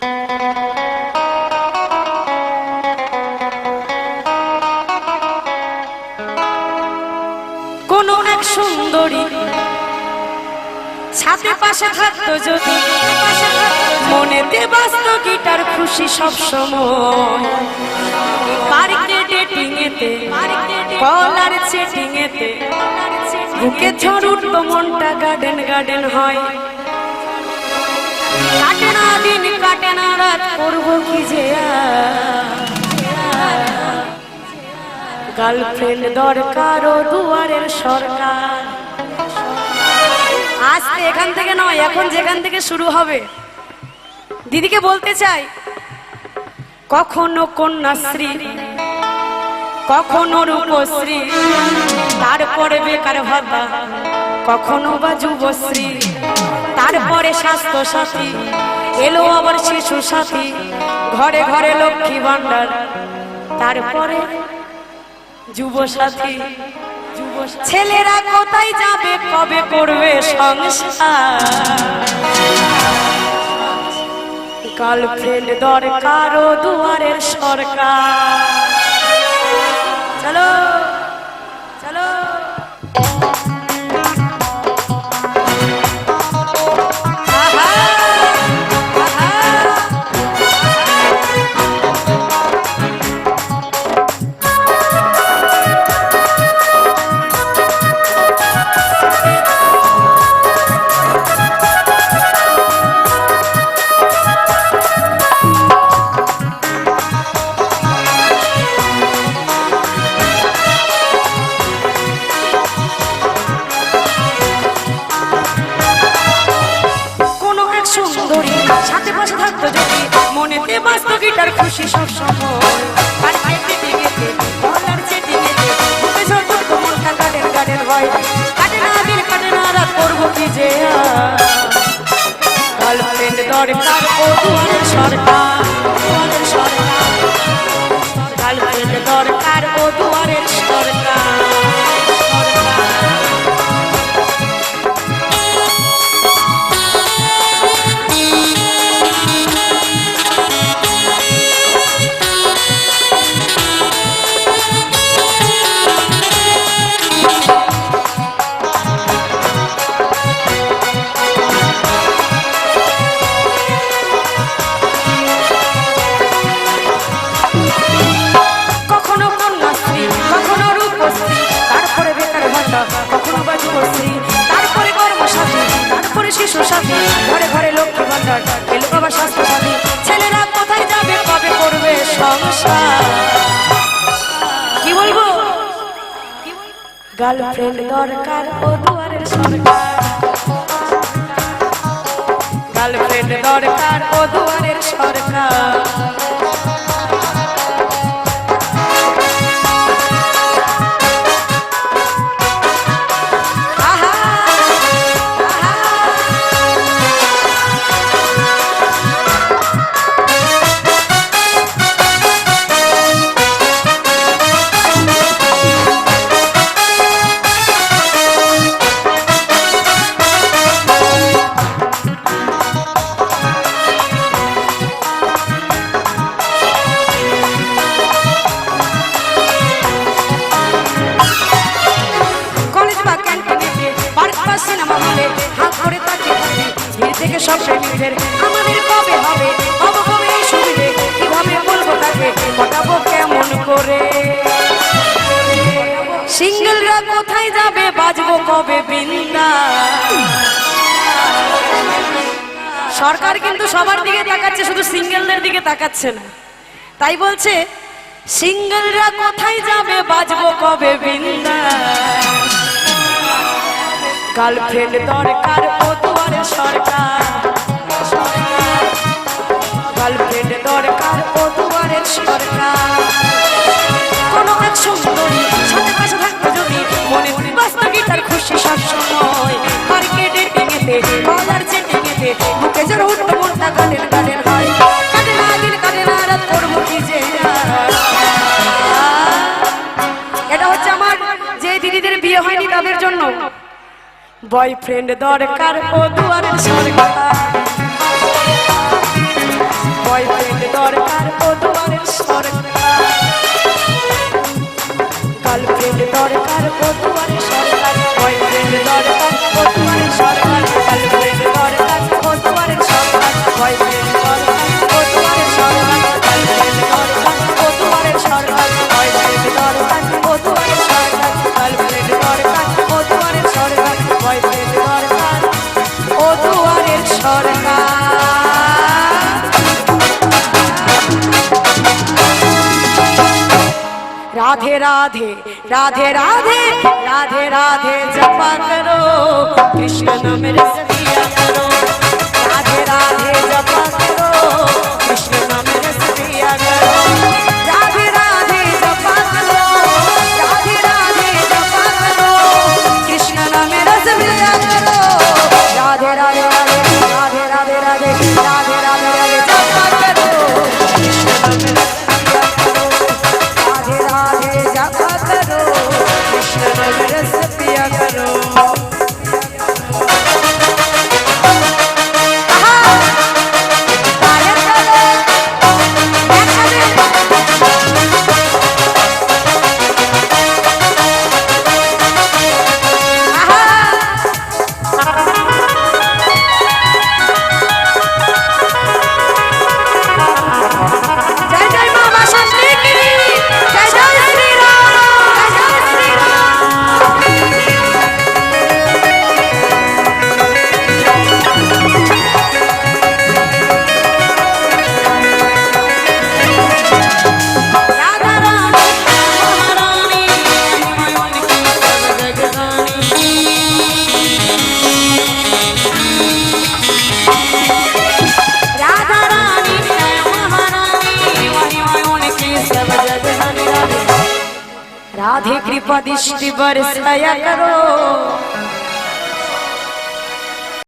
কোনো এক সুন্দরী ছাতে পাশে থাকতো যদি, মনেতে বাজত গিটার, খুশি সব সময়। পার্কে ডেটিং এতে, কলার চেটিং এতে, বুকে ঝড় উঠতো, মনটা গার্ডেন গার্ডেন হয়। কাটে না দিন, কাটে না রাত, করবো কি যে গার্লফ্রেন্ড দরকার ও দুয়ারের সরকার। আজ এখান থেকে নয়, এখন যেখান থেকে শুরু হবে, দিদিকে বলতে চাই, কখনো কন্যাশ্রী, কখনো রূপশ্রী, তারপরে বেকার ভাতা, কখনো বা যুবশ্রী, তারপরে স্বাস্থ্য সাথী, এলো আবার শিশু সাথী, ঘরে ঘরে লক্ষ্মী ভান্ডার, তারপরে যুব সাথী। ছেলেরা কোথায় যাবে, কবে করবে সংসার? গার্লফ্রেন্ড দরকার ও দুয়ারের সরকার। চলো চলো মনেতে বাজত গিটার, খুশি সব সময়। পার্কে ডেটিং এতে, কলার চেটিং এতে, বুকে ঝড় উঠতো, মনটা গার্ডেন গার্ডেন হয়। কাটে না দিন, কাটে না রাত, করবো কি যে গার্লফ্রেন্ড দরকার ও দুয়ারের সরকার, দুয়ারের সরকার। গার্লফ্রেন্ড দরকার ও দুয়ারের সরকার। শিশু সাথী, ঘরে ঘরে লক্ষ্মী ভান্ডার, এলো বাবা স্বাস্থ্য সাথী। ছেলেরা কোথায় যাবে, কবে করবে সংসার? কি বলবো? গার্লফ্রেন্ড দরকার ও দুয়ারের সরকার। গার্লফ্রেন্ড দরকার ও দুয়ারের সরকার। সব প্রেমিকদের আমাদের কবে হবে, কবে এই সুবিধে, কিভাবে বলবো তাকে, কাটাবো কেমন করে? সিঙ্গেলরা কোথায় যাবে, বাজবো কবে বিন্দা? সরকার কিন্তু সবার দিকে তাকাচ্ছে, শুধু সিঙ্গেলদের দিকে তাকাচ্ছে না। তাই বলছে, সিঙ্গেলরা কোথায় যাবে, বাজবো কবে বিন্দা? গার্লফ্রেন্ড দরকার ও দুয়ারের সরকার। গার্লফ্রেন্ড দরকার ও দুয়ারের সরকার। কোনো এক সুন্দরী সাথে পাশে থাকতো যদি, মনে বাজত গিটার, খুশি সব সময়। পার্কে ডেটিং এতে, কলার চেটিং এতে, বুকে ঝড় উঠতো, মনটা গার্ডেন গার্ডেন হয়। কাটে না দিন, কাটে না রাত, করবো কি যে। এটা হচ্ছে আমার যে দিদিদের বিয়ে হয়নি তাদের জন্য। বয়ফ্রেন্ড দরকার ও দুয়ারের সরকার। বয়ফ্রেন্ড দরকার ও দুয়ারের সরকার গার্লফ্রেন্ড দরকার ও দুয়ারের সরকার বয়ফ্রেন্ড দরকার ও দুয়ারের সরকার গার্লফ্রেন্ড দরকার ও দুয়ারের সরকার বয়ফ্রেন্ড দরকার ও দুয়ারের সরকার গার্লফ্রেন্ড দরকার ও দুয়ারের সরকার বয়ফ্রেন্ড দরকার ও দুয়ারের সরকার গার্লফ্রেন্ড দরকার ও দুয়ারের সরকার বয়ফ্রেন্ড দরকার ও দুয়ারের সরকার राधे राधे राधे राधे राधे राधे जपा करो कृष्ण नाम रस पिया करो राधे राधे जपा करो कृष्ण नाम रस पिया करो राधे राधे जपा करो राधे राधे जपा करो कृष्ण नाम रस पिया करो राधे राधे राधे राधे राधे राधे राधे राधे राधे जपा करो कृष्ण नाम रस पिया करो राधे राधे जपा करो कृष्ण नाम रस पिया करो जय जय मामा शास्त्री की जय जय श्री राम जय जय श्री राम राधा रानी महारानी मन की सब जगरानी राधा रानी महारानी मन की सब जगरानी राधे कृपा दृष्टि बरसाया करो